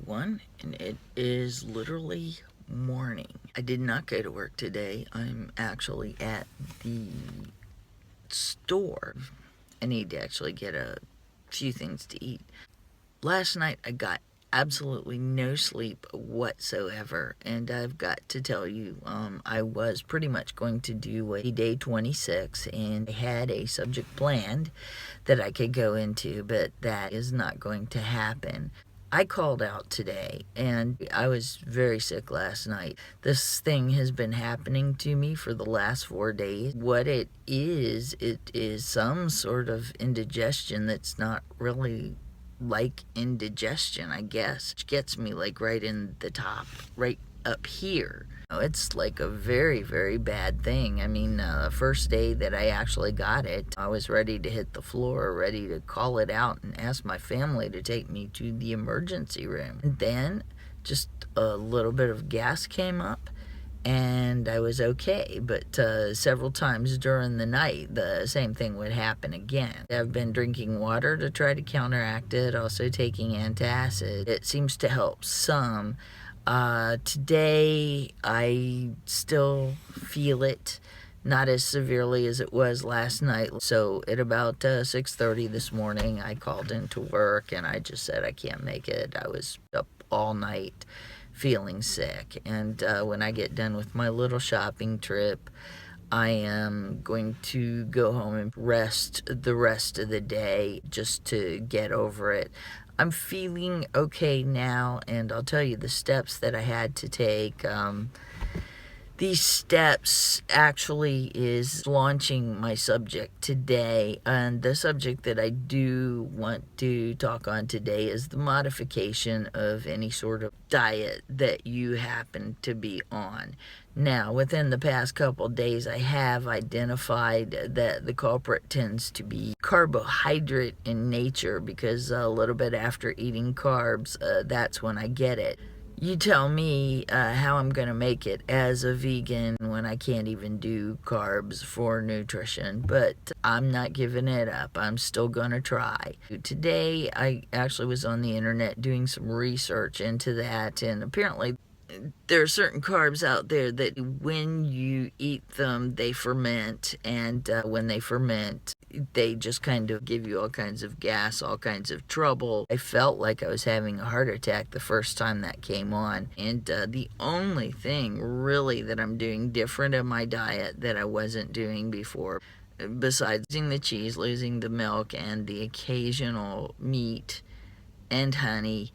everyone, and it is literally morning. I did not go to work today. I'm actually at the store. I need to actually get a few things to eat. Last night I got absolutely no sleep whatsoever, and I've got to tell you, I was pretty much going to do a day 26, and I had a subject planned that I could go into, but that is not going to happen. I called out today, and I was very sick last night. This thing has been happening to me for the last 4 days. What it is some sort of indigestion that's not really like indigestion, I guess. Which gets me like right in the top, right up here. It's like a very, very bad thing. I mean, first day that I actually got it, I was ready to hit the floor, ready to call it out and ask my family to take me to the emergency room. And then just a little bit of gas came up and I was okay, but several times during the night the same thing would happen again. I've been drinking water to try to counteract it, also taking antacid. It seems to help some. Today I still feel it, not as severely as it was last night. So at about 6:30 this morning I called into work and I just said I can't make it. I was up all night feeling sick, and when I get done with my little shopping trip, I am going to go home and rest the rest of the day just to get over it. I'm feeling okay now, and I'll tell you the steps that I had to take. These steps actually is launching my subject today, and the subject that I do want to talk on today is the modification of any sort of diet that you happen to be on. Now, within the past couple days, I have identified that the culprit tends to be carbohydrate in nature, because a little bit after eating carbs, that's when I get it. You tell me how I'm going to make it as a vegan when I can't even do carbs for nutrition, but I'm not giving it up. I'm still going to try. Today, I actually was on the internet doing some research into that, and apparently there are certain carbs out there that when you eat them, they ferment, and when they ferment, they just kind of give you all kinds of gas, all kinds of trouble. I felt like I was having a heart attack the first time that came on, and the only thing really that I'm doing different in my diet that I wasn't doing before, besides losing the cheese, losing the milk, and the occasional meat and honey,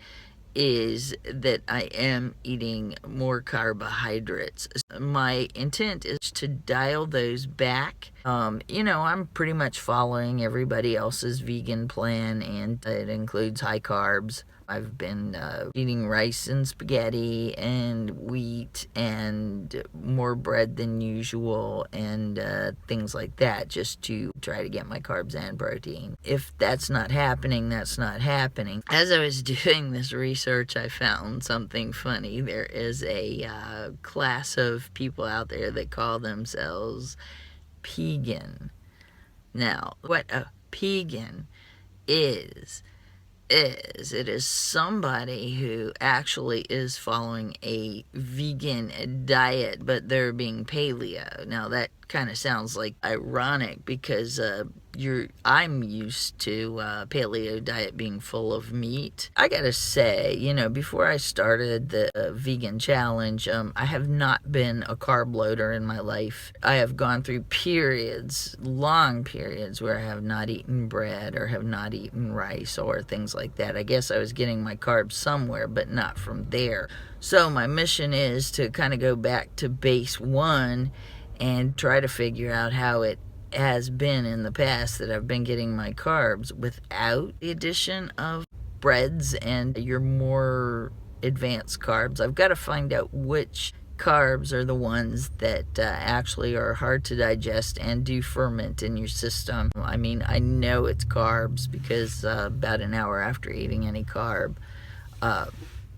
is that I am eating more carbohydrates. My intent is to dial those back. I'm pretty much following everybody else's vegan plan, and it includes high carbs. I've been eating rice and spaghetti and wheat and more bread than usual, and things like that, just to try to get my carbs and protein. If that's not happening, that's not happening. As I was doing this research, I found something funny. There is a class of people out there that call themselves pegan. Now, what a pegan is it is somebody who actually is following a vegan diet, but they're being paleo. Now that kind of sounds like ironic, because I'm used to paleo diet being full of meat. I gotta say, before I started the vegan challenge, I have not been a carb loader in my life. I have gone through periods, long periods, where I have not eaten bread or have not eaten rice or things like that. I guess I was getting my carbs somewhere, but not from there. So my mission is to kind of go back to base one and try to figure out how it has been in the past that I've been getting my carbs without the addition of breads and your more advanced carbs. I've got to find out which carbs are the ones that actually are hard to digest and do ferment in your system. I mean, I know it's carbs because about an hour after eating any carb,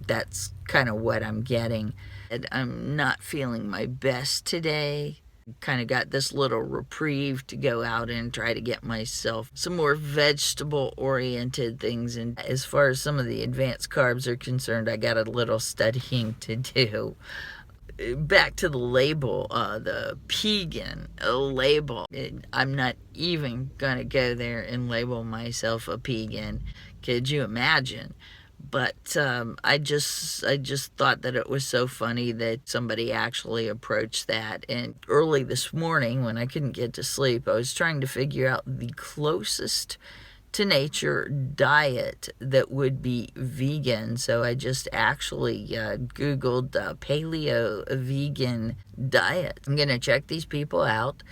that's kind of what I'm getting. And I'm not feeling my best today. Kind of got this little reprieve to go out and try to get myself some more vegetable oriented things. And as far as some of the advanced carbs are concerned, I got a little studying to do. Back to the label, the Pegan label. I'm not even gonna go there and label myself a Pegan. Could you imagine? But I just thought that it was so funny that somebody actually approached that. And early this morning, when I couldn't get to sleep, I was trying to figure out the closest to nature diet that would be vegan. So I just actually Googled paleo vegan diet. I'm gonna check these people out,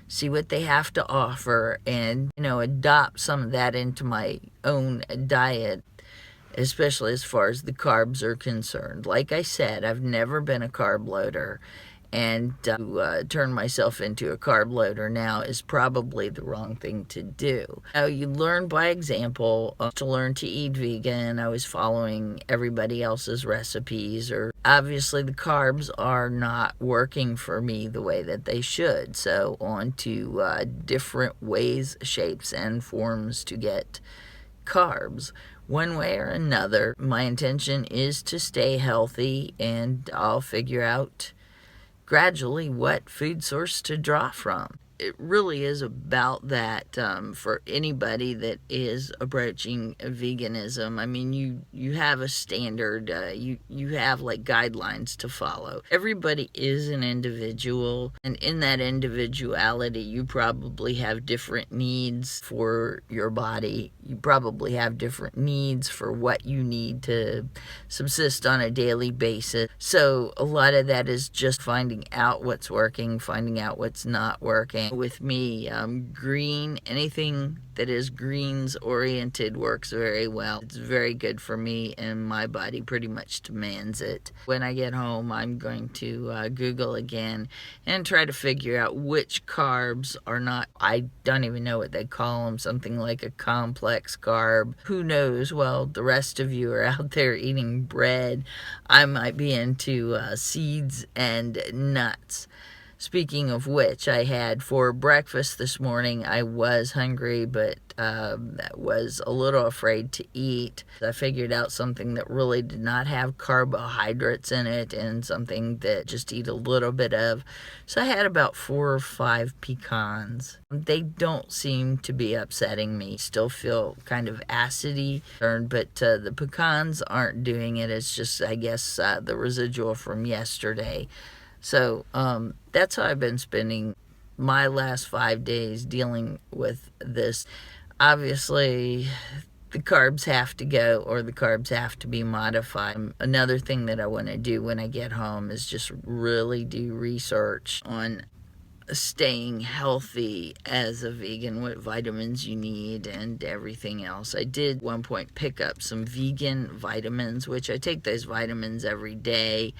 see what they have to offer, and adopt some of that into my own diet, especially as far as the carbs are concerned. Like I said, I've never been a carb loader, and to turn myself into a carb loader now is probably the wrong thing to do. Now, you learn by example. To learn to eat vegan, I was following everybody else's recipes, or obviously the carbs are not working for me the way that they should. So on to different ways, shapes, and forms to get carbs. One way or another, my intention is to stay healthy, and I'll figure out gradually what food source to draw from. It really is about that for anybody that is approaching veganism. I mean, you have a standard, you have like guidelines to follow. Everybody is an individual, and in that individuality, you probably have different needs for your body. You probably have different needs for what you need to subsist on a daily basis. So a lot of that is just finding out what's working, finding out what's not working. With me, anything that is greens oriented works very well. It's very good for me, and my body pretty much demands it. When I get home, I'm going to Google again and try to figure out which carbs are not, I don't even know what they call them, something like a complex carb. Who knows? Well, the rest of you are out there eating bread. I might be into seeds and nuts. Speaking of which, I had for breakfast this morning, I was hungry, but was a little afraid to eat. I figured out something that really did not have carbohydrates in it, and something that just eat a little bit of. So I had about 4 or 5 pecans. They don't seem to be upsetting me. Still feel kind of acidy, but the pecans aren't doing it. It's just, I guess, the residual from yesterday. So that's how I've been spending my last 5 days dealing with this. Obviously, the carbs have to go, or the carbs have to be modified. Another thing that I want to do when I get home is just really do research on staying healthy as a vegan, what vitamins you need and everything else. I did at one point pick up some vegan vitamins, which I take those vitamins every day.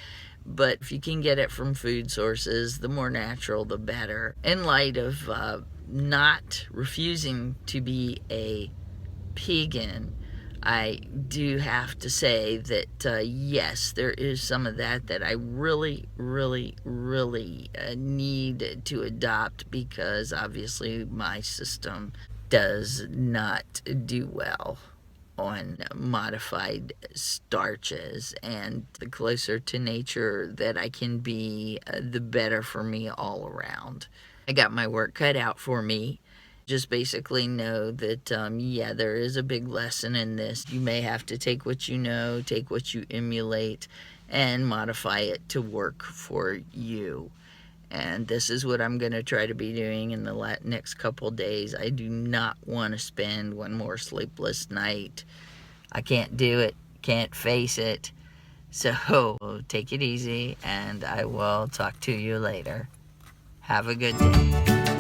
But if you can get it from food sources, the more natural, the better. In light of not refusing to be a Pegan, I do have to say that, yes, there is some of that I really, really, really need to adopt, because obviously my system does not do well on modified starches, and the closer to nature that I can be, the better for me all around. I got my work cut out for me. Just basically know that, yeah, there is a big lesson in this. You may have to take what you know, take what you emulate, and modify it to work for you. And this is what I'm going to try to be doing in the next couple days. I do not want to spend one more sleepless night. I can't do it, can't face it. So take it easy, and I will talk to you later. Have a good day.